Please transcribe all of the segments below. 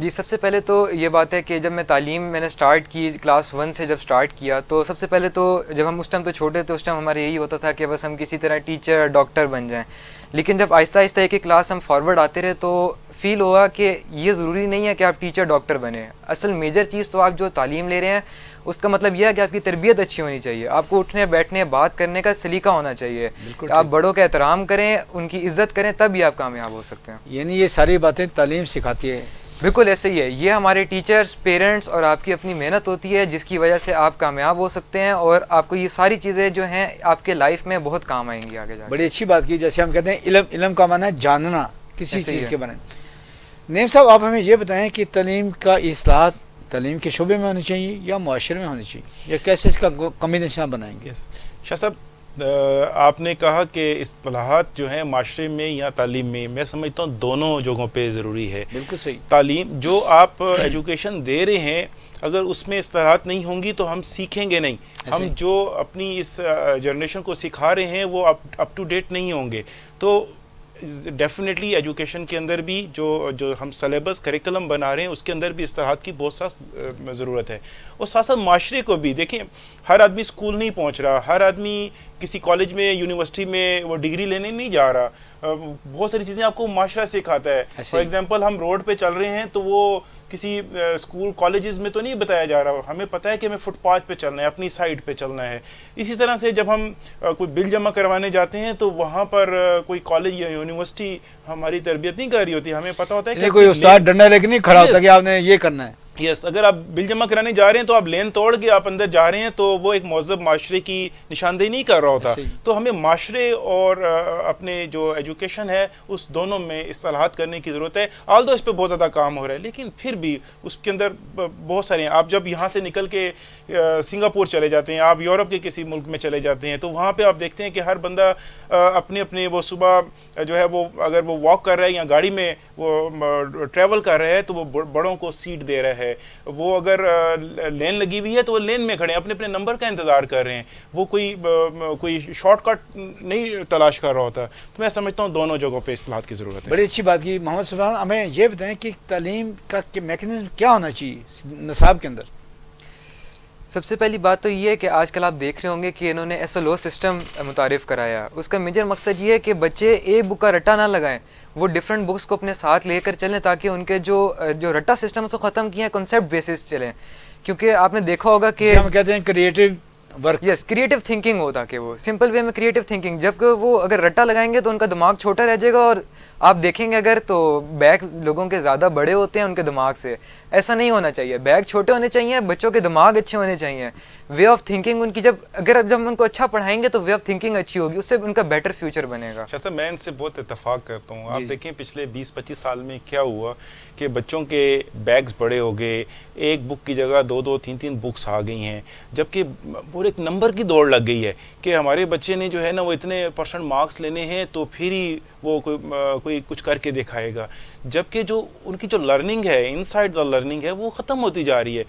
جی سب سے پہلے تو یہ بات ہے کہ جب میں تعلیم میں نے اسٹارٹ کی کلاس 1 سے جب اسٹارٹ کیا تو سب سے پہلے تو جب ہم اس ٹائم تو چھوٹے تھے اس ٹائم ہمارے یہی ہوتا تھا کہ بس ہم کسی طرح ٹیچر ڈاکٹر بن جائیں. لیکن جب آہستہ آہستہ ایک کلاس ہم فارورڈ آتے رہے تو فیل ہوا کہ یہ ضروری نہیں ہے کہ آپ ٹیچر ڈاکٹر بنیں. اصل میجر چیز تو آپ جو تعلیم لے رہے ہیں اس کا مطلب یہ ہے کہ آپ کی تربیت اچھی ہونی چاہیے, آپ کو اٹھنے بیٹھنے بات کرنے کا سلیقہ ہونا چاہیے, کہ آپ بڑوں کا احترام کریں, ان کی عزت کریں, تب ہی آپ کامیاب ہو سکتے ہیں. یعنی یہ ساری باتیں تعلیم سکھاتی ہے. بالکل ایسے ہی ہے, یہ ہمارے ٹیچرز, پیرنٹس اور آپ کی اپنی محنت ہوتی ہے جس کی وجہ سے آپ کامیاب ہو سکتے ہیں, اور آپ کو یہ ساری چیزیں جو ہیں آپ کے لائف میں بہت کام آئیں گی آگے جا کے. بڑی اچھی بات کی. جیسے ہم کہتے ہیں علم, علم کا معنی ہے جاننا کسی ایسے ہی چیز ہے. کے بارے میں. نعیم صاحب آپ ہمیں یہ بتائیں کہ تعلیم کا اصلاحات تعلیم کے شعبے میں ہونی چاہیے یا معاشرے میں ہونی چاہیے, یا کیسے اس کا کمبینیشن بنائیں گے؟ شاہ صاحب آپ نے کہا کہ اصطلاحات جو ہیں معاشرے میں یا تعلیم میں سمجھتا ہوں دونوں جگہوں پہ ضروری ہے. بالکل صحیح. تعلیم جو آپ ایجوکیشن دے رہے ہیں اگر اس میں اصطلاحات نہیں ہوں گی تو ہم سیکھیں گے نہیں. ہم جو اپنی اس جنریشن کو سکھا رہے ہیں وہ اپ ٹو ڈیٹ نہیں ہوں گے. تو ڈیفینیٹلی ایجوکیشن کے اندر بھی جو ہم سلیبس کریکلم بنا رہے ہیں اس کے اندر بھی اصطلاحات کی بہت سا ضرورت ہے. اور ساتھ ساتھ معاشرے کو بھی دیکھیں, ہر آدمی اسکول نہیں پہنچ رہا, ہر آدمی کسی کالج میں یونیورسٹی میں وہ ڈگری لینے نہیں جا رہا. بہت ساری چیزیں آپ کو معاشرہ سکھاتا ہے. فار ایگزامپل ہم روڈ پہ چل رہے ہیں تو وہ کسی اسکول کالجز میں تو نہیں بتایا جا رہا, ہمیں پتہ ہے کہ ہمیں فٹ پاتھ پہ چلنا ہے, اپنی سائڈ پہ چلنا ہے. اسی طرح سے جب ہم کوئی بل جمع کروانے جاتے ہیں تو وہاں پر کوئی کالج یا یونیورسٹی ہماری تربیت نہیں کر رہی ہوتی, ہمیں پتہ ہوتا ہے کہ کوئی استاد ڈنڈا لے کے نہیں کھڑا ہوتا کہ آپ نے یہ کرنا ہے. یس, اگر آپ بل جمع کرانے جا رہے ہیں تو آپ لین توڑ کے آپ اندر جا رہے ہیں تو وہ ایک مہذب معاشرے کی نشاندہی نہیں کر رہا ہوتا. تو ہمیں معاشرے اور اپنے جو ایجوکیشن ہے اس دونوں میں اصلاحات کرنے کی ضرورت ہے. آلدو اس پہ بہت زیادہ کام ہو رہا ہے لیکن پھر بھی اس کے اندر بہت سارے ہیں. آپ جب یہاں سے نکل کے سنگاپور چلے جاتے ہیں, آپ یورپ کے کسی ملک میں چلے جاتے ہیں تو وہاں پہ آپ دیکھتے ہیں کہ ہر بندہ اپنے وہ صبح جو ہے وہ اگر وہ واک کر رہا ہے یا گاڑی میں وہ ٹریول کر رہا ہے تو وہ بڑوں کو سیٹ دے رہا ہے. وہ اگر لین لگی ہوئی ہے تو وہ لین میں کھڑے ہیں, اپنے نمبر کا انتظار کر رہے ہیں. وہ کوئی شارٹ کٹ نہیں تلاش کر رہا ہوتا. تو میں سمجھتا ہوں دونوں جگہوں پہ اصلاحات کی ضرورت ہے. بڑی اچھی بات کی. محمد سبحان, ہمیں یہ بتائیں کہ تعلیم کا میکینزم کیا ہونا چاہیے نصاب کے اندر؟ سب سے پہلی بات تو یہ ہے کہ آج کل آپ دیکھ رہے ہوں گے کہ انہوں نے SLO سسٹم متعارف کرایا. اس کا میجر مقصد یہ ہے کہ بچے ایک بک کا رٹا نہ لگائیں, وہ ڈفرینٹ بکس کو اپنے ساتھ لے کر چلیں تاکہ ان کے جو رٹا سسٹم اس کو ختم کیا ہے, کنسیپٹ بیسس چلیں. کیونکہ آپ نے دیکھا ہوگا کہ ہم کہتے ہیں کریٹو ورک. یس, کریٹو تھنکنگ ہوتا کہ وہ سمپل وے میں کریٹو تھنکنگ, جبکہ وہ اگر رٹا لگائیں گے تو ان کا دماغ چھوٹا رہ جائے گا. اور آپ دیکھیں گے اگر تو بیگ لوگوں کے زیادہ بڑے ہوتے ہیں ان کے دماغ سے. ایسا نہیں ہونا چاہیے, بیگ چھوٹے ہونے چاہیے, بچوں کے دماغ اچھے ہونے چاہیے. وے آف تھنکنگ ان کی جب ہم ان کو اچھا پڑھائیں گے تو وے آف تھنکنگ اچھی ہوگی, اس سے ان کا بیٹر فیوچر بنے گا. شاہ صاحب میں ان سے بہت اتفاق کرتا ہوں. آپ دیکھیں پچھلے 20-25 سال میں کیا ہوا کہ بچوں کے بیگز بڑے ہو گئے, ایک بک کی جگہ 2-2, 3-3 بکس آ گئی ہیں, جبکہ پورے ایک نمبر کی دوڑ لگ گئی ہے کہ ہمارے بچے نے جو ہے نا وہ اتنے % مارکس لینے ہیں تو پھر ہی وہ کوئی کچھ کر کے دکھائے گا. جبکہ جو ان کی جو لرننگ ہے, ان سائڈ دا لرننگ ہے, وہ ختم ہوتی جا رہی ہے.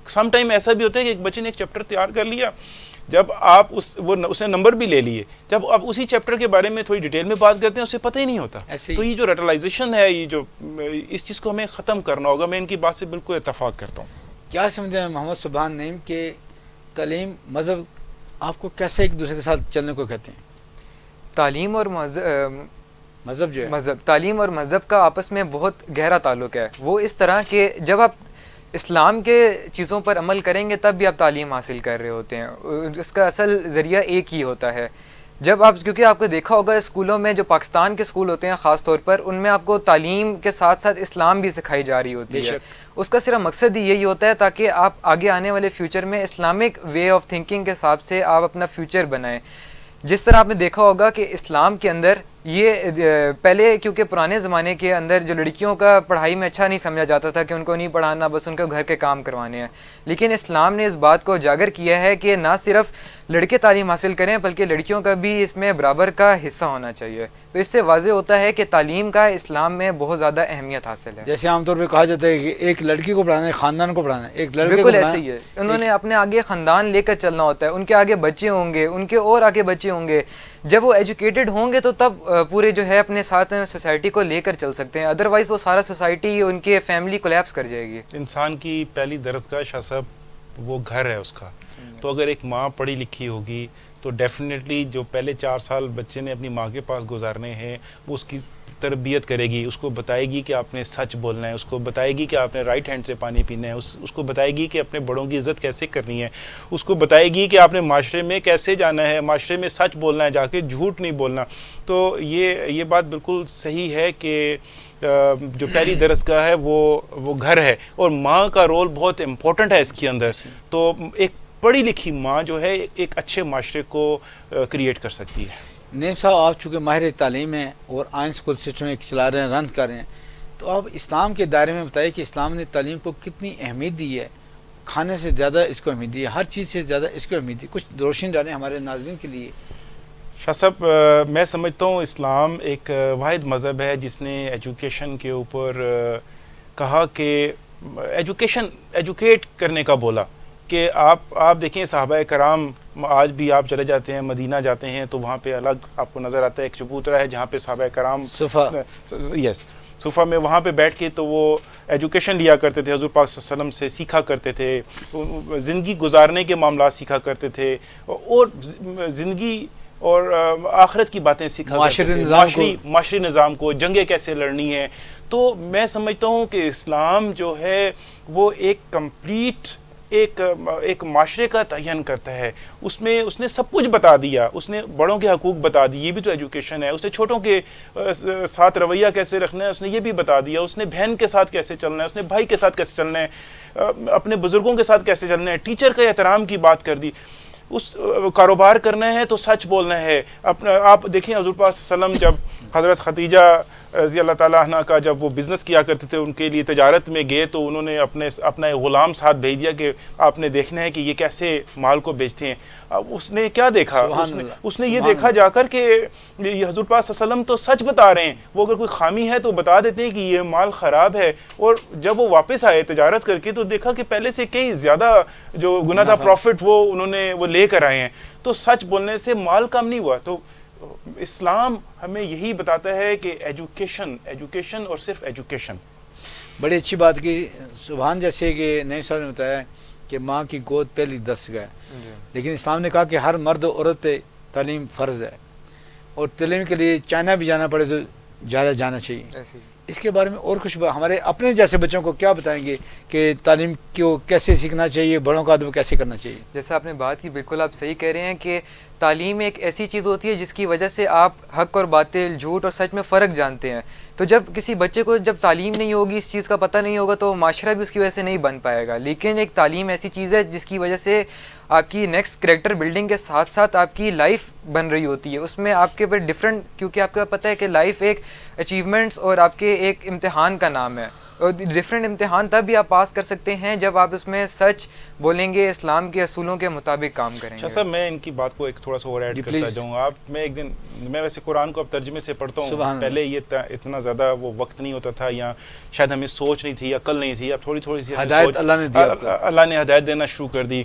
سم ٹائم ایسا بھی ہوتا ہے کہ ایک بچے نے ایک چیپٹر تیار کر لیا, جب آپ اس نے نمبر بھی لے لیے, جب آپ اسی چیپٹر کے بارے میں تھوڑی ڈیٹیل میں بات کرتے ہیں اسے پتہ ہی نہیں ہوتا. تو یہ جو ریٹلائزیشن ہے, یہ جو اس چیز کو ہمیں ختم کرنا ہوگا. میں ان کی بات سے بالکل اتفاق کرتا ہوں. کیا سمجھتے ہیں محمد سبحان نعیم کہ تعلیم مذہب آپ کو کیسے ایک دوسرے کے ساتھ چلنے کو کہتے ہیں؟ تعلیم اور مذہب جو ہے, تعلیم اور مذہب کا آپس میں بہت گہرا تعلق ہے. وہ اس طرح کہ جب آپ اسلام کے چیزوں پر عمل کریں گے تب بھی آپ تعلیم حاصل کر رہے ہوتے ہیں. اس کا اصل ذریعہ ایک ہی ہوتا ہے. جب آپ کیونکہ آپ کو دیکھا ہوگا اسکولوں میں جو پاکستان کے اسکول ہوتے ہیں خاص طور پر, ان میں آپ کو تعلیم کے ساتھ ساتھ اسلام بھی سکھائی جا رہی ہوتی ہے. اس کا صرف مقصد ہی یہی ہوتا ہے تاکہ آپ آگے آنے والے فیوچر میں اسلامک وے آف تھنکنگ کے حساب سے آپ اپنا فیوچر بنائیں. جس طرح آپ نے دیکھا ہوگا کہ اسلام کے اندر یہ پہلے کیونکہ پرانے زمانے کے اندر جو لڑکیوں کا پڑھائی میں اچھا نہیں سمجھا جاتا تھا کہ ان کو نہیں پڑھانا, بس ان کو گھر کے کام کروانے ہیں. لیکن اسلام نے اس بات کو اجاگر کیا ہے کہ نہ صرف لڑکے تعلیم حاصل کریں بلکہ لڑکیوں کا بھی اس میں برابر کا حصہ ہونا چاہیے. تو اس سے واضح ہوتا ہے کہ تعلیم کا اسلام میں بہت زیادہ اہمیت حاصل ہے. جیسے عام طور پہ کہا جاتا ہے کہ ایک لڑکی کو پڑھانا ہے, خاندان کو پڑھانا ہے, ایک لڑکے کو بالکل ایسے ہی ہے. انہوں نے اپنے آگے خاندان لے کر چلنا ہوتا ہے, ان کے آگے بچے ہوں گے, ان کے اور آگے بچے ہوں گے. جب وہ ایجوکیٹڈ ہوں گے تو تب پورے جو ہے اپنے ساتھ سوسائٹی کو لے کر چل سکتے ہیں، ادروائز وہ سارا سوسائٹی ان کے فیملی کولیپس کر جائے گی. انسان کی پہلی درسگاہ شاہ صاحب وہ گھر ہے اس کا. تو اگر ایک ماں پڑھی لکھی ہوگی تو ڈیفینیٹلی جو پہلے 4 سال بچے نے اپنی ماں کے پاس گزارنے ہیں وہ اس کی تربیت کرے گی، اس کو بتائے گی کہ آپ نے سچ بولنا ہے، اس کو بتائے گی کہ آپ نے رائٹ ہینڈ سے پانی پینا ہے، اس کو بتائے گی کہ اپنے بڑوں کی عزت کیسے کرنی ہے، اس کو بتائے گی کہ آپ نے معاشرے میں کیسے جانا ہے، معاشرے میں سچ بولنا ہے، جا کے جھوٹ نہیں بولنا. تو یہ بات بالکل صحیح ہے کہ جو پہلی درسگاہ ہے وہ گھر ہے، اور ماں کا رول بہت امپورٹنٹ ہے اس کے اندر. تو ایک پڑھی لکھی ماں جو ہے ایک اچھے معاشرے کو کریٹ کر سکتی ہے. نیم صاحب آپ چونکہ ماہر تعلیم ہیں اور آئین اسکول سسٹم میں چلا رہے ہیں، رن کر رہے ہیں، تو آپ اسلام کے دائرے میں بتائیے کہ اسلام نے تعلیم کو کتنی اہمیت دی ہے. کھانے سے زیادہ اس کو اہمیت دی ہے، ہر چیز سے زیادہ اس کو اہمیت دی. کچھ روشنی ڈالیں ہمارے ناظرین کے لیے. شاہ صاحب میں سمجھتا ہوں اسلام ایک واحد مذہب ہے جس نے ایجوکیشن کے اوپر کہا کہ ایجوکیٹ کرنے کا بولا کہ آپ دیکھیں صحابہ کرام آج بھی آپ چلے جاتے ہیں مدینہ جاتے ہیں تو وہاں پہ الگ آپ کو نظر آتا ہے ایک چبوترا ہے جہاں پہ صحابہ کرام صفا میں وہاں پہ بیٹھ کے تو وہ ایجوکیشن لیا کرتے تھے، حضور پاک صلی اللہ علیہ وسلم سے سیکھا کرتے تھے، زندگی گزارنے کے معاملات سیکھا کرتے تھے اور زندگی اور آخرت کی باتیں سیکھا کرتے تھے، معاشری نظام کو، جنگیں کیسے لڑنی ہیں. تو میں سمجھتا ہوں کہ اسلام جو ہے وہ ایک کمپلیٹ ایک معاشرے کا تعین کرتا ہے. اس نے سب کچھ بتا دیا، اس نے بڑوں کے حقوق بتا دیے، یہ بھی تو ایجوکیشن ہے. اس نے چھوٹوں کے ساتھ رویہ کیسے رکھنا ہے اس نے یہ بھی بتا دیا. اس نے بہن کے ساتھ کیسے چلنا ہے، اس نے بھائی کے ساتھ کیسے چلنا ہے، اپنے بزرگوں کے ساتھ کیسے چلنا ہے، ٹیچر کے احترام کی بات کر دی. اس کاروبار کرنا ہے تو سچ بولنا ہے. آپ دیکھیں حضور پاک صلی اللہ علیہ وسلم جب حضرت خدیجہ رضی اللہ تعالیٰ عنہ کا جب وہ بزنس کیا کرتے تھے ان کے لیے تجارت میں گئے تو انہوں نے اپنا ایک غلام ساتھ بھیج دیا کہ آپ نے دیکھنا ہے کہ یہ کیسے مال کو بیچتے ہیں. اس نے کیا دیکھا؟ اس نے یہ دیکھا جا کر کہ یہ حضور پاک صلی اللہ علیہ وسلم تو سچ بتا رہے ہیں، وہ اگر کوئی خامی ہے تو بتا دیتے ہیں کہ یہ مال خراب ہے. اور جب وہ واپس آئے تجارت کر کے تو دیکھا کہ پہلے سے کئی زیادہ جو گنا تھا پروفٹ وہ لے کر آئے ہیں. تو سچ بولنے سے مال کم نہیں ہوا. تو اسلام ہمیں یہی بتاتا ہے کہ ایجوکیشن اور صرف ایجوکیشن. بڑی اچھی بات کی سبحان. جیسے کہ نئی صاحب نے بتایا کہ ماں کی گود پہلی درسگاہ ہے، لیکن اسلام نے کہا کہ ہر مرد و عورت پہ تعلیم فرض ہے، اور تعلیم کے لیے چائنا بھی جانا پڑے تو جانا چاہیے. اس کے بارے میں اور کچھ ہمارے اپنے جیسے بچوں کو کیا بتائیں گے کہ تعلیم کو کیسے سیکھنا چاہیے، بڑوں کا ادب کیسے کرنا چاہیے؟ جیسا آپ نے بات کی بالکل آپ صحیح کہہ رہے ہیں کہ تعلیم ایک ایسی چیز ہوتی ہے جس کی وجہ سے آپ حق اور باطل، جھوٹ اور سچ میں فرق جانتے ہیں. تو جب کسی بچے کو جب تعلیم نہیں ہوگی، اس چیز کا پتہ نہیں ہوگا، تو معاشرہ بھی اس کی وجہ سے نہیں بن پائے گا. لیکن ایک تعلیم ایسی چیز ہے جس کی وجہ سے آپ کی نیکسٹ کریکٹر بلڈنگ کے ساتھ ساتھ آپ کی لائف بن رہی ہوتی ہے. اس میں آپ کے اوپر ڈفرینٹ، کیونکہ آپ کو پتہ ہے کہ لائف ایک اچیومنٹس اور آپ کے ایک امتحان کا نام ہے، اور ڈفرینٹ امتحان تب بھی آپ پاس کر سکتے ہیں جب آپ اس میں سچ بولیں گے، اسلام کے اصولوں کے مطابق کام کریں گے. صاحب میں ان کی بات کو ایک تھوڑا سا اور ایڈ کرتا جاؤں گا. میں ایک دن میں ویسے قرآن کو اب ترجمے سے پڑھتا ہوں، پہلے یہ اتنا زیادہ وہ وقت نہیں ہوتا تھا یا شاید ہمیں سوچ نہیں تھی، عقل نہیں تھی. اب تھوڑی سی ہدایت اللہ نے ہدایت دینا شروع کر دی.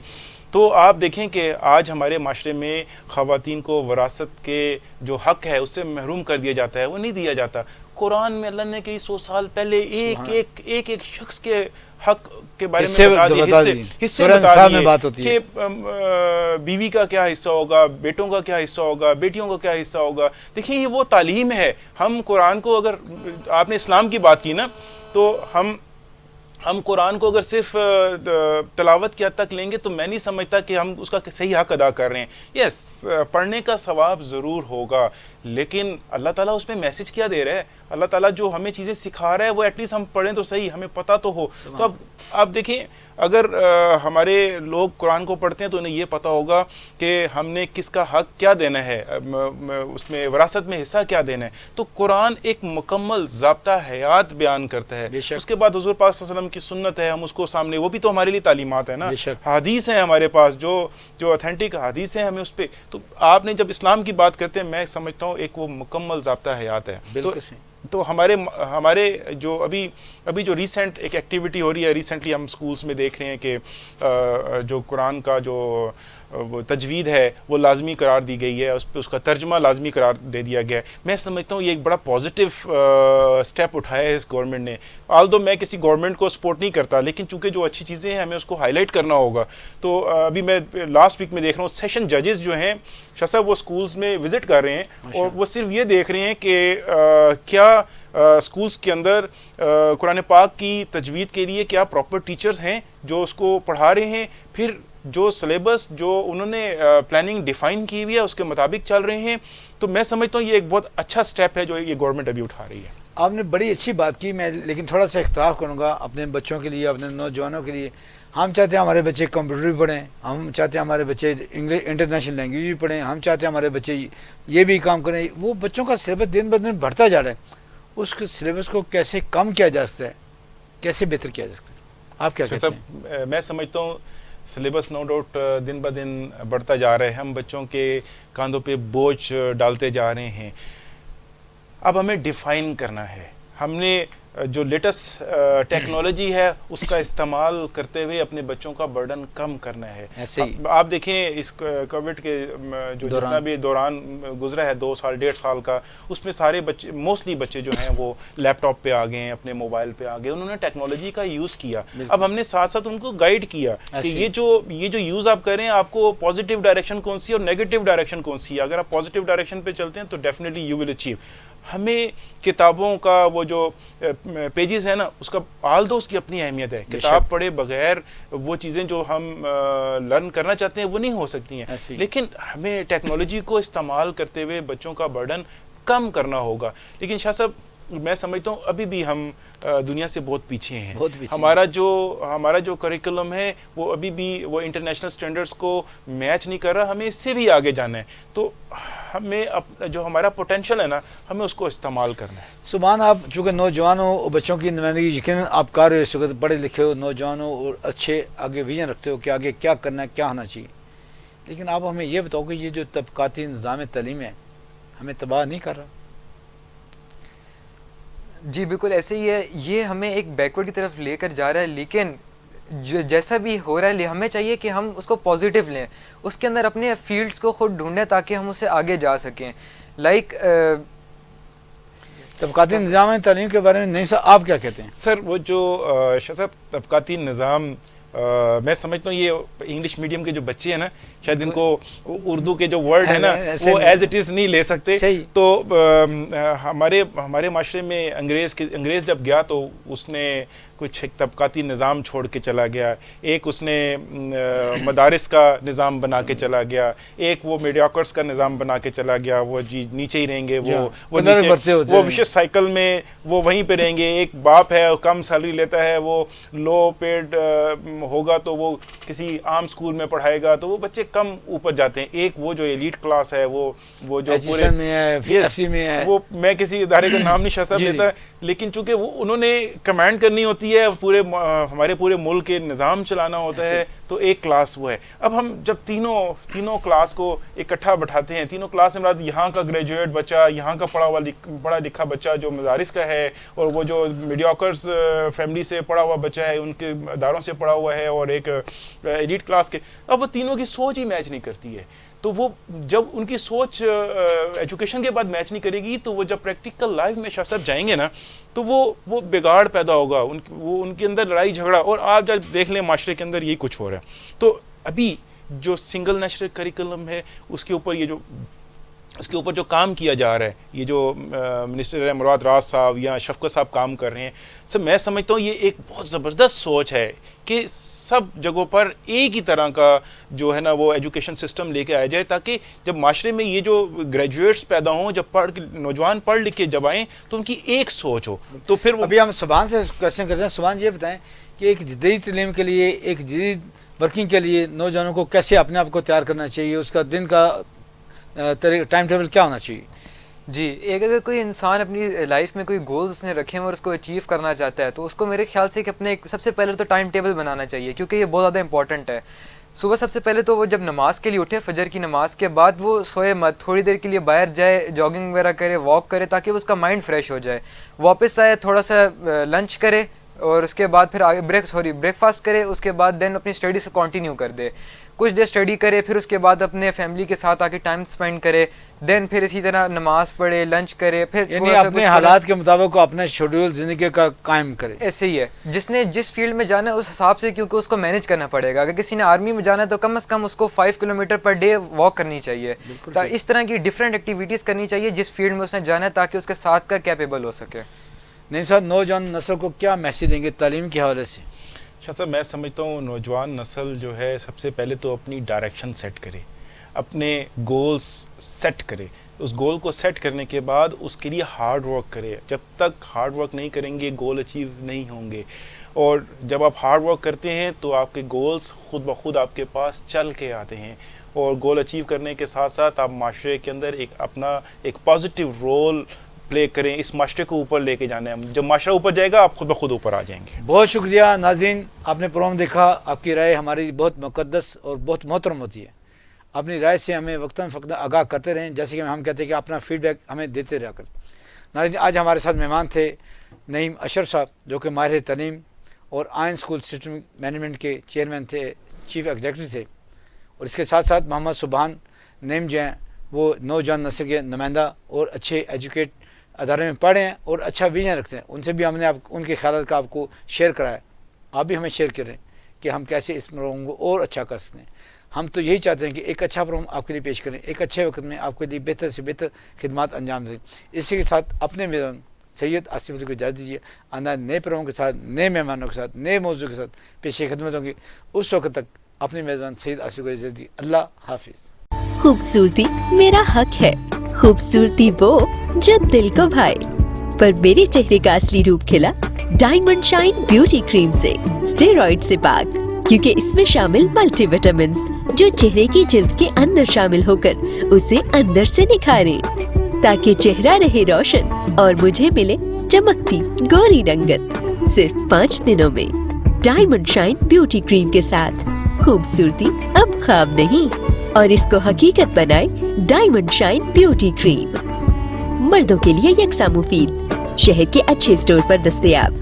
تو آپ دیکھیں کہ آج ہمارے معاشرے میں خواتین کو وراثت کے جو حق ہے اس سے محروم کر دیا جاتا ہے، وہ نہیں دیا جاتا. قرآن میں اللہ نے کئی 100 سال پہلے ایک شخص کے حق کے بارے میں بتا دیے، حصے بتا دیے کہ بیوی کا کیا حصہ ہوگا، بیٹوں کا کیا حصہ ہوگا، بیٹیوں کا کیا حصہ ہوگا. دیکھیں یہ وہ تعلیم ہے. ہم قرآن کو، اگر آپ نے اسلام کی بات کی نا، تو ہم قرآن کو اگر صرف تلاوت کی حد تک لیں گے تو میں نہیں سمجھتا کہ ہم اس کا صحیح حق ادا کر رہے ہیں. یس، پڑھنے کا ثواب ضرور ہوگا، لیکن اللہ تعالیٰ اس میں میسج کیا دے رہا ہے؟ اللہ تعالیٰ جو ہمیں چیزیں سکھا رہا ہے وہ ایٹ لیسٹ ہم پڑھیں تو صحیح، ہمیں پتہ تو ہو. تو اب آپ دیکھیں اگر ہمارے لوگ قرآن کو پڑھتے ہیں تو انہیں یہ پتہ ہوگا کہ ہم نے کس کا حق کیا دینا ہے، اس میں وراثت میں حصہ کیا دینا ہے. تو قرآن ایک مکمل ضابطہ حیات بیان کرتا ہے. اس کے بعد حضور پاک صلی اللہ علیہ وسلم کی سنت ہے، ہم اس کو سامنے، وہ بھی تو ہمارے لیے تعلیمات ہیں نا. حدیث ہیں ہمارے پاس جو اتھینٹک حدیث ہیں، ہمیں اس پہ. تو آپ نے جب اسلام کی بات کرتے ہیں، میں سمجھتا ہوں ایک وہ مکمل ضابطہ حیات ہے. تو ہمارے جو ابھی جو ریسنٹ ایک ایکٹیویٹی ہو رہی ہے، ریسنٹلی ہم سکولز میں دیکھ رہے ہیں کہ جو قرآن کا جو وہ تجوید ہے وہ لازمی قرار دی گئی ہے, اس پہ اس کا ترجمہ لازمی قرار دے دیا گیا ہے. میں سمجھتا ہوں یہ ایک بڑا پازیٹیو اسٹیپ اٹھایا ہے اس گورنمنٹ نے. آلدو میں کسی گورنمنٹ کو سپورٹ نہیں کرتا, لیکن چونکہ جو اچھی چیزیں ہیں ہمیں اس کو ہائی لائٹ کرنا ہوگا. تو ابھی میں لاسٹ ویک میں دیکھ رہا ہوں سیشن ججز جو ہیں شاہ صاحب وہ اسکولس میں وزٹ کر رہے ہیں اور وہ صرف یہ دیکھ رہے ہیں کہ کیا اسکولس کے اندر قرآن پاک کی تجوید کے لیے کیا پراپر ٹیچرز ہیں جو اس کو پڑھا رہے ہیں, پھر جو سلیبس جو انہوں نے پلاننگ ڈیفائن کی ہوئی ہے اس کے مطابق چل رہے ہیں. تو میں سمجھتا ہوں یہ ایک بہت اچھا سٹیپ ہے جو یہ گورنمنٹ ابھی اٹھا رہی ہے. آپ نے بڑی اچھی بات کی, میں لیکن تھوڑا سا اختلاف کروں گا اپنے بچوں کے لیے, اپنے نوجوانوں کے لیے. ہم چاہتے ہیں ہمارے بچے کمپیوٹر بھی پڑھیں, ہم چاہتے ہیں ہمارے بچے انگلش انٹرنیشنل لینگویج بھی پڑھیں, ہم چاہتے ہیں ہمارے بچے یہ بھی کام کریں. وہ بچوں کا سلیبس دن بہ دن بڑھتا جا رہا ہے, اس کے سلیبس کو کیسے کم کیا جا سکتا ہے, کیسے بہتر کیا جا سکتا ہے, آپ کیا کہتے ہیں؟ میں سمجھتا ہوں سلیبس نو ڈاؤٹ دن بہ دن بڑھتا جا رہا ہے, ہم بچوں کے کاندھوں پہ بوجھ ڈالتے جا رہے ہیں. اب ہمیں ڈیفائن کرنا ہے, ہم نے جو لیٹسٹ ٹیکنالوجی ہے اس کا استعمال کرتے ہوئے اپنے بچوں کا برڈن کم کرنا ہے. آپ دیکھیں اس کووڈ کے جو جتنا بھی دوران گزرا ہے 2 سال 1.5 سال کا, اس میں سارے بچے موسٹلی بچے جو ہیں وہ لیپ ٹاپ پہ آ گئے ہیں, اپنے موبائل پہ آ گئے, انہوں نے ٹیکنالوجی کا یوز کیا. اب ہم نے ساتھ ساتھ ان کو گائیڈ کیا کہ یہ جو یوز آپ کریں آپ کو پازیٹیو ڈائریکشن کون سی ہے اور نیگیٹو ڈائریکشن کون سی ہے. اگر آپ پازیٹیو ڈائریکشن پہ چلتے ہیں تو ڈیفینیٹلی یو ول اچیو. ہمیں کتابوں کا وہ جو پیجز ہے نا اس کا آلدو اس کی اپنی اہمیت ہے. کتاب پڑھے بغیر وہ چیزیں جو ہم لرن کرنا چاہتے ہیں وہ نہیں ہو سکتی ہیں, لیکن ہمیں ٹیکنالوجی کو استعمال کرتے ہوئے بچوں کا برڈن کم کرنا ہوگا. لیکن شاہ صاحب میں سمجھتا ہوں ابھی بھی ہم دنیا سے بہت پیچھے ہیں. ہمارا جو کریکولم ہے وہ ابھی بھی وہ انٹرنیشنل سٹینڈرڈز کو میچ نہیں کر رہا, ہمیں اس سے بھی آگے جانا ہے. تو ہمیں جو ہمارا پوٹینشیل ہے نا ہمیں اس کو استعمال کرنا ہے. سبحان, آپ چونکہ نوجوانوں اور بچوں کی نمائندگی یقیناً آپ کر رہے ہو, پڑھے لکھے ہو نوجوانوں اور اچھے آگے ویژن رکھتے ہو کہ آگے کیا کرنا ہے کیا ہونا چاہیے, لیکن آپ ہمیں یہ بتاؤ کہ یہ جو طبقاتی نظام تعلیم ہے ہمیں تباہ نہیں کر رہا؟ جی بالکل ایسے ہی ہے, یہ ہمیں ایک بیکورڈ کی طرف لے کر جا رہا ہے, لیکن جیسا بھی ہو رہا ہے ہمیں چاہیے کہ ہم اس کو پازیٹیو لیں, اس کے اندر اپنے فیلڈز کو خود ڈھونڈیں تاکہ ہم اس سے آگے جا سکیں. لائک طبقاتی نظام تعلیم کے بارے میں نہیں سر آپ کیا کہتے ہیں؟ سر وہ جو شاہ صاحب طبقاتی نظام میں سمجھتا ہوں یہ انگلش میڈیم کے جو بچے ہیں نا شاید ان کو اردو کے جو ورڈ ہے نا وہ ایز اٹ از نہیں لے سکتے. تو ہمارے معاشرے میں انگریز جب گیا تو اس نے کچھ ایک طبقاتی نظام چھوڑ کے چلا گیا. ایک اس نے مدارس کا نظام بنا کے چلا گیا, ایک وہ میڈیاکرس کا نظام بنا کے چلا گیا, وہ جی نیچے ہی رہیں گے, وہ وشیس سائیکل میں وہ وہیں پہ رہیں گے. ایک باپ ہے کم سیلری لیتا ہے, وہ لو پیڈ ہوگا تو وہ کسی عام اسکول میں پڑھائے گا تو وہ بچے کم اوپر جاتے ہیں. ایک وہ جو ایلیٹ کلاس ہے وہ جو پورے وہ میں کسی ادارے کا نام نہیں شاہ صاحب لیتا, لیکن چونکہ وہ انہوں نے کمانڈ کرنی ہوتی ہے ہمارے پورے ملک کے نظام چلانا ہوتا ہے, تو ایک کلاس وہ ہے. اب ہم جب تینوں کلاس کو اکٹھا بٹھاتے ہیں, تینوں کلاس میں یہاں کا گریجویٹ بچہ, یہاں کا پڑھا لکھا بچہ جو مدارس کا ہے, اور وہ جو میڈیاکرز فیملی سے پڑھا ہوا بچہ ہے ان کے اداروں سے پڑھا ہوا ہے, اور ایک ایلیٹ کلاس کے, اب وہ تینوں کی سوچ ہی میچ نہیں کرتی ہے. تو وہ جب ان کی سوچ ایجوکیشن کے بعد میچ نہیں کرے گی تو وہ جب پریکٹیکل لائف میں شاہ صاحب جائیں گے نا تو وہ بگاڑ پیدا ہوگا, ان کے اندر لڑائی جھگڑا. اور آپ جب دیکھ لیں معاشرے کے اندر یہی کچھ ہو رہا ہے. تو ابھی جو سنگل نیشنل کریکولم ہے اس کے اوپر جو کام کیا جا رہا ہے, یہ جو منسٹر مراد راز صاحب یا شفقت صاحب کام کر رہے ہیں, سر میں سمجھتا ہوں یہ ایک بہت زبردست سوچ ہے کہ سب جگہوں پر ایک ہی طرح کا جو ہے نا وہ ایجوکیشن سسٹم لے کے آیا جائے, تاکہ جب معاشرے میں یہ جو گریجویٹس پیدا ہوں, جب نوجوان پڑھ لکھ کے جب آئیں تو ان کی ایک سوچ ہو. تو پھر ابھی ہم سبحان سے کوشچن کرتے ہیں. سبحان یہ بتائیں کہ ایک جدید تعلیم کے لیے, ایک جدید ورکنگ کے لیے نوجوانوں کو کیسے اپنے آپ کو تیار کرنا چاہیے, اس کا دن کا ٹائم ٹیبل کیا ہونا چاہیے؟ جی اگر کوئی انسان اپنی لائف میں کوئی گولز اس نے رکھے ہیں اور اس کو اچیو کرنا چاہتا ہے تو اس کو میرے خیال سے کہ اپنے سب سے پہلے تو ٹائم ٹیبل بنانا چاہیے, کیونکہ یہ بہت زیادہ امپورٹنٹ ہے. صبح سب سے پہلے تو وہ جب نماز کے لیے اٹھے, فجر کی نماز کے بعد وہ سوئے مت, تھوڑی دیر کے لیے باہر جائے, جاگنگ وغیرہ کرے, واک کرے, تاکہ اس کا مائنڈ فریش ہو جائے. واپس آئے, تھوڑا سا لنچ کرے اور اس کے بعد پھر آگے بریک فاسٹ کرے, اس کے بعد دین اپنی اسٹڈیز کو کنٹینیو کر دے, کچھ دیر اسٹڈی کرے, پھر اس کے بعد اپنے فیملی کے ساتھ آ کے ٹائم اسپینڈ کرے, دین پھر اسی طرح نماز پڑھے, لنچ کرے, پھر یعنی اپنے حالات کے مطابق اپنا شیڈول زندگی کا قائم کرے. ایسے ہی ہے, جس نے جس فیلڈ میں جانا ہے اس حساب سے, کیونکہ اس کو مینیج کرنا پڑے گا. اگر کسی نے آرمی میں جانا ہے تو کم از کم اس کو 5 کلومیٹر پر ڈے واک کرنی چاہیے, اس طرح کی ڈفرینٹ ایکٹیویٹیز کرنی چاہیے جس فیلڈ میں اس نے جانا ہے, تاکہ اس کے ساتھ کا کیپیبل ہو سکے. نعیم صاحب, نوجوان نسل کو کیا میسیج دیں گے تعلیم کے حوالے سے؟ شاہ صاحب, میں سمجھتا ہوں نوجوان نسل جو ہے سب سے پہلے تو اپنی ڈائریکشن سیٹ کرے, اپنے گولز سیٹ کرے. اس گول کو سیٹ کرنے کے بعد اس کے لیے ہارڈ ورک کرے. جب تک ہارڈ ورک نہیں کریں گے گول اچیو نہیں ہوں گے, اور جب آپ ہارڈ ورک کرتے ہیں تو آپ کے گولز خود بخود آپ کے پاس چل کے آتے ہیں, اور گول اچیو کرنے کے ساتھ ساتھ آپ معاشرے کے اندر اپنا ایک پازیٹیو رول پلے کریں. اس معاشرے کو اوپر لے کے جانا ہے. جب معاشرہ اوپر جائے گا آپ خود بخود اوپر آ جائیں گے. بہت شکریہ ناظرین, آپ نے پروگرام دیکھا. آپ کی رائے ہماری بہت مقدس اور بہت محترم ہوتی ہے. اپنی رائے سے ہمیں وقتاً فوقتاً آگاہ کرتے رہیں, جیسے کہ ہم کہتے ہیں کہ اپنا فیڈ بیک ہمیں دیتے رہا کر. ناظرین, آج ہمارے ساتھ مہمان تھے نعیم اشرف صاحب, جو کہ ماہر تعلیم اور آئین اسکول سسٹم مینجمنٹ کے چیئرمین تھے, چیف ایگزیکٹو تھے. اور اس کے ساتھ ساتھ محمد سبحان نعیم جو ہیں وہ نوجوان نسل کے نمائندہ اور اچھے ایجوکیٹ ادارے میں پڑھے ہیں اور اچھا ویژن رکھتے ہیں. ان سے بھی ہم نے ان کے خیالات کا آپ کو شیئر کرایا. آپ بھی ہمیں شیئر کریں کہ ہم کیسے اس پروگرام کو اور اچھا کر سکتے ہیں. ہم تو یہی چاہتے ہیں کہ ایک اچھا پروگرام آپ کے لیے پیش کریں, ایک اچھے وقت میں آپ کے لیے بہتر سے بہتر خدمات انجام دیں. اسی کے ساتھ اپنے میزبان سید آصف علی کو اجازت دیجیے. آئندہ نئے پروگرام کے ساتھ, نئے مہمانوں کے ساتھ, نئے موضوع کے ساتھ پیش خدمت ہوں گی. اس وقت تک اپنے میزبان سید آصف کو اجازت دی. اللہ حافظ. خوبصورتی میرا حق ہے, خوبصورتی وہ جو دل کو بھائے, پر میرے چہرے کا اصلی روپ کھلا ڈائمنڈ شائن بیوٹی کریم سے, اسٹیرائڈ سے پاک, کیونکہ اس میں شامل ملٹی وٹامنز جو چہرے کی جلد کے اندر شامل ہو کر اسے اندر سے نکھاریں, تاکہ چہرہ رہے روشن اور مجھے ملے چمکتی گوری رنگت. صرف 5 دنوں میں ڈائمنڈ شائن بیوٹی کریم کے ساتھ خوبصورتی اب خواب نہیں, اور اس کو حقیقت بنائے ڈائمنڈ شائن بیوٹی کریم. مردوں کے لیے یکساں مفید, شہر کے اچھے اسٹور پر دستیاب.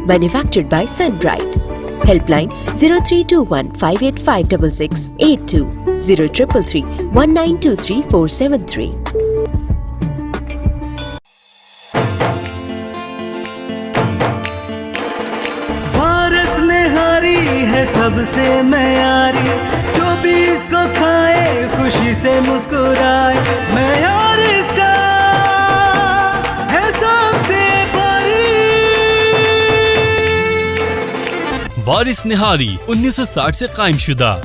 Manufactured by Sun Bright. Helpline 0321585662, 0333192343. وارث نہاری ہے سب سے معیاری, جو بھی اس کو کھائے خوشی سے مسکرائے. معیار اس کا ہے سب سے بھاری. وارث نہاری 1960 سے قائم شدہ.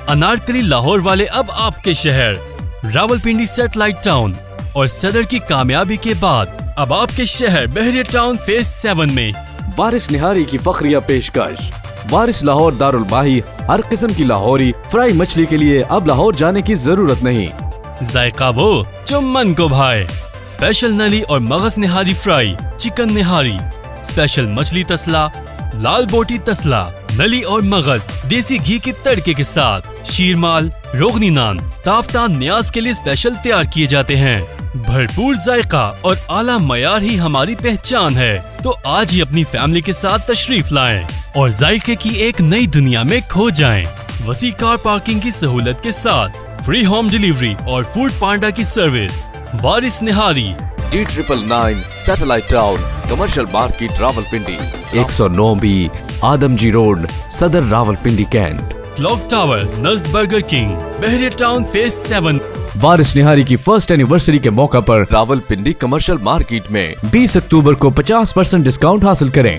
انارکلی لاہور والے اب آپ کے شہر راولپنڈی سیٹلائٹ ٹاؤن, اور صدر کی کامیابی کے بعد اب آپ کے شہر بحریہ ٹاؤن فیز 7 میں. وارث نہاری کی فخریہ پیشکش. وارث لاہور دارالباہی ہر قسم کی لاہوری فرائی مچھلی کے لیے اب لاہور جانے کی ضرورت نہیں. ذائقہ وہ جو من کو بھائے. اسپیشل نلی اور مغز nihari fry, chicken nihari, special مچھلی تسلا, لال بوٹی تسلا, نلی اور مغز دیسی گھی کے تڑکے کے ساتھ. شیرمال, روغنی نان, تافتان نیاز کے لیے اسپیشل تیار کیے جاتے ہیں. بھرپور ذائقہ اور اعلیٰ معیار ہی ہماری پہچان ہے. تو آج ہی اپنی فیملی کے ساتھ تشریف لائیں اور ذائقے کی ایک نئی دنیا میں کھو جائیں. وسیع کار پارکنگ کی سہولت کے ساتھ فری ہوم ڈیلیوری اور فوڈ پانڈا کی service. Waris Nihari, D999 satellite town, commercial market Rawalpindi, 109B Adamjee road, Saddar Rawalpindi cantt. Clock tower نزد Burger King, Bahria town phase 7. Waris nihari کی فرسٹ اینیورسری کے موقع پر راولپنڈی کمرشل مارکیٹ میں 20 اکتوبر کو 50% ڈسکاؤنٹ حاصل کریں.